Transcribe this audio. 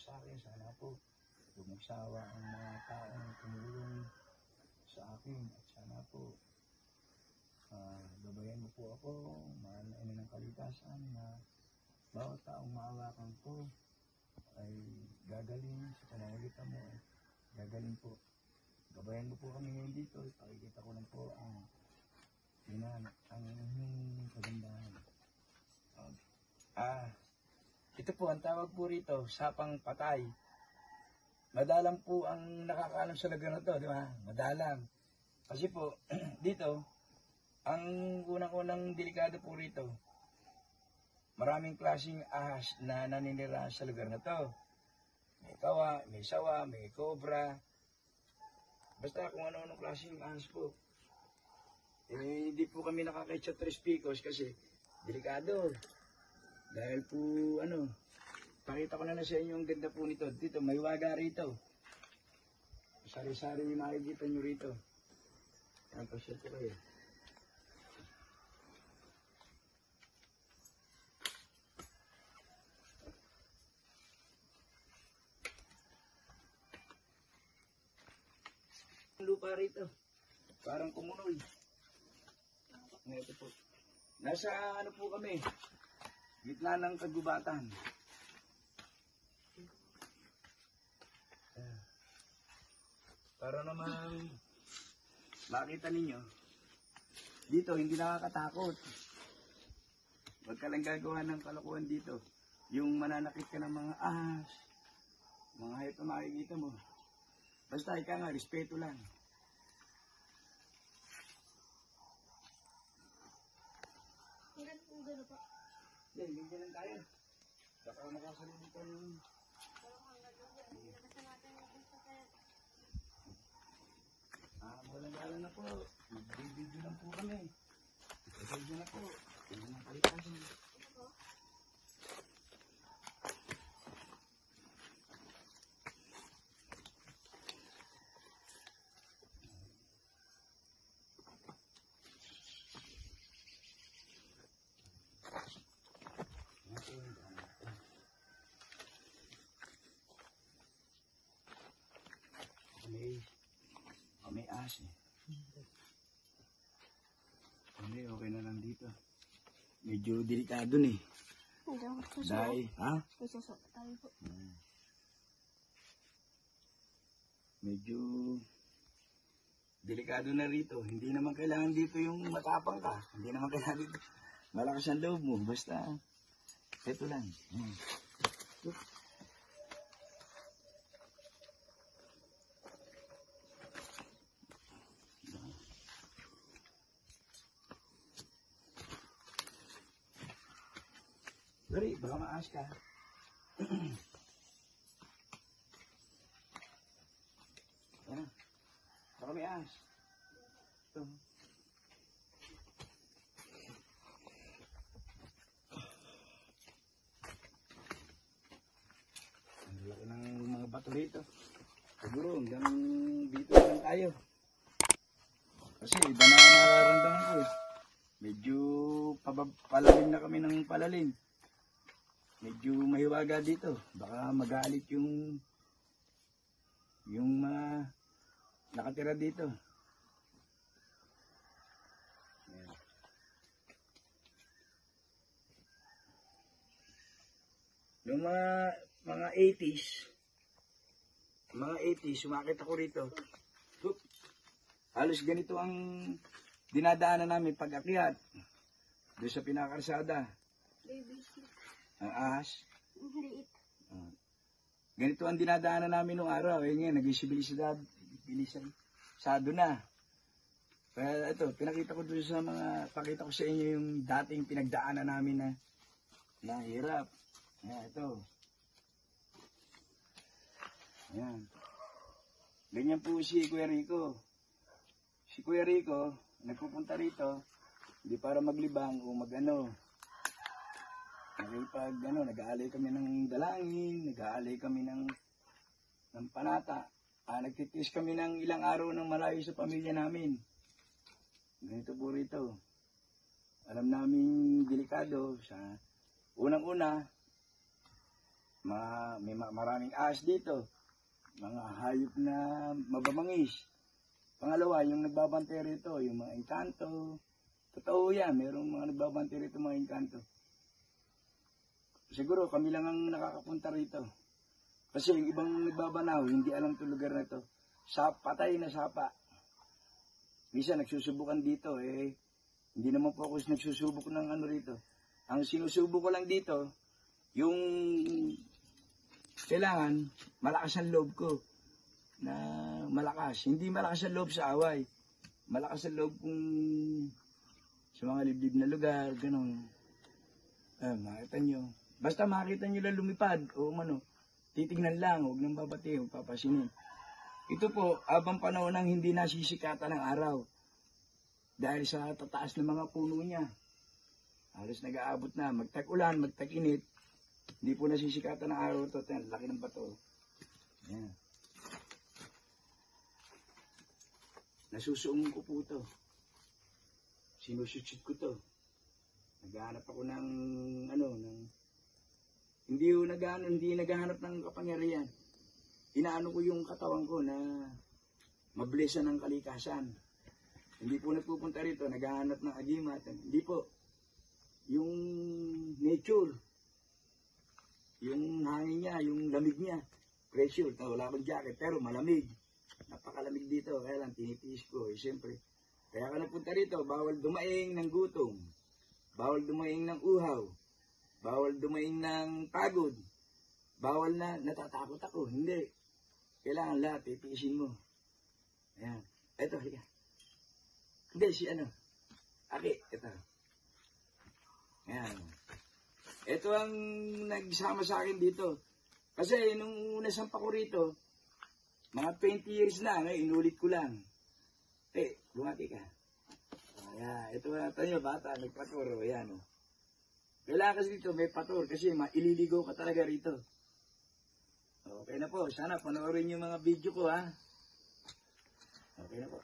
sa akin. Sana po magsawa ang mga taong tumulong sa akin. At sana po gabayan mo po ako, ano ng kalikasan na bawat taong maawakan ko ay gagaling sa pananalitan mo. Gagaling po. Gabayan mo po kami ngayon dito. Pakikita ko lang po ang kagandahan. Ito po, ang tawag po rito, sapang patay. Madalang po ang nakakaalam sa lugar na to, di ba? Madalang. Kasi po, dito, ang unang-unang delikado po rito, maraming klaseng ahas na naninira sa lugar na to. May kawa, may sawa, may cobra. Basta kung ano-anong klaseng ahas po. Hindi po kami nakakait sa Tres Picos kasi delikado. Dahil po, pakita ko na sa inyo ang ganda po nito. Dito, may waga rito. Sari-sari makikita nyo rito. Yan po siya po kayo. Lupa rito. Parang kumunoy. Ito po. Nasa po kami. Gitna ng kagubatan. Para naman makita ninyo, dito hindi nakakatakot. Huwag ka lang gagawa ng kalokohan dito. Yung mananakit ka ng mga ahas, mga hayop na makikita mo. Basta ika nga, respeto lang. Hanggang kung gano'n pa. Hindi, ganyan tayo. Baka makasalimutan yung... Walang-wala na po. Mag-video lang po kami. Mag-video na po. Tingnan ang kalikasan. May as eh. Okay na lang dito. Medyo delikado eh. Dahil, ha? Tayo po. Medyo delikado na rito. Hindi naman kailangan dito yung matapang ka. Hindi naman kailangan dito. Malakas ang loob mo. Basta, ito lang. Dari, baka maas ka. Baka may as. Ito. Ang laki ng mga bato rito. Siguro hanggang dito lang tayo. Kasi iba na nararamdaman ko eh. Medyo palalim na kami ng palalim. Medyo mahiwaga dito. Baka magalit yung nakatira dito. Ayan. Yung mga 80s, sumakit ako rito. Halos ganito ang dinadaanan namin pag-akyat. Doon sa pinakarsada. Ang ahas. Liit. Ganito ang dinadaanan namin nung araw. Ngayon, nag-isibilisado na. Kaya ito, pinakita ko doon sa pakita ko sa inyo yung dating pinagdaanan namin na hirap. Ayan, ito. Ayan. Ganyan po si Kuya Rico. Si Kuya Rico, nagpupunta rito, hindi para maglibang o nag-aalay kami ng dalangin, nag-aalay kami ng panata. Nagtitiis kami ng ilang araw ng malayo sa pamilya namin. Ganito po rito. Alam namin delikado. Unang-una, Maraming ahas dito. Mga hayop na mababangis. Pangalawa, yung nagbabantay rito, yung mga engkanto. Totoo yan, mayroong mga nagbabantay rito mga engkanto. Siguro kami lang ang nakakapunta rito. Kasi yung ibang nagbabanaw, hindi alam itong lugar na ito. Patay na sapa. Minsan nagsusubukan dito, hindi naman po ako nagsusubok ng ano rito. Ang sinusubok ko lang dito, yung kailangan malakas ang loob ko. Na malakas. Hindi malakas ang loob sa away. Malakas ang loob kung sa mga liblib na lugar, gano'n. Makita nyo. Basta makita nyo lang lumipad o titignan lang, huwag nang babati, huwag papasinin. Ito po, abang panahon ng hindi nasisikatan ng araw. Dahil sa tataas ng mga puno niya. Halos nag-aabot na, magtag-ulan, magtag-init. Hindi po nasisikatan ng araw ito. Laki ng bato. Ayan. Nasusuong ko po ito. Sinusitsit ko ito. Naghahanap ako ng hindi naghahanap ng kapangyarihan. Inaano ko yung katawan ko na mablisan ng kalikasan. Hindi po nagpupunta rito, naghahanap ng agimat. Hindi po. Yung nature, yung hangin niya, yung lamig niya, pressure. Wala akong jacket, pero malamig. Napakalamig dito, kaya lang tinitiis ko. Siyempre, kaya ka napunta rito, bawal dumaing ng gutom. Bawal dumaing ng uhaw. Bawal dumaing ng pagod. Bawal na natatakot ako. Hindi. Kailangan lahat, titiisin mo. Ayan. Eto, higa. Hindi, Aki, ito. Ayan. Ito ang nagsama sa akin dito. Kasi nung una sampa ko rito, mga 20 years na, inulit ko lang. Bumati ka. Ayan, ito nyo, bata, nagpaturo. Ayan, Kailangan kasi dito may patur kasi ililigaw ka talaga rito. Okay na po. Sana panoorin yung mga video ko, ha. Okay na po.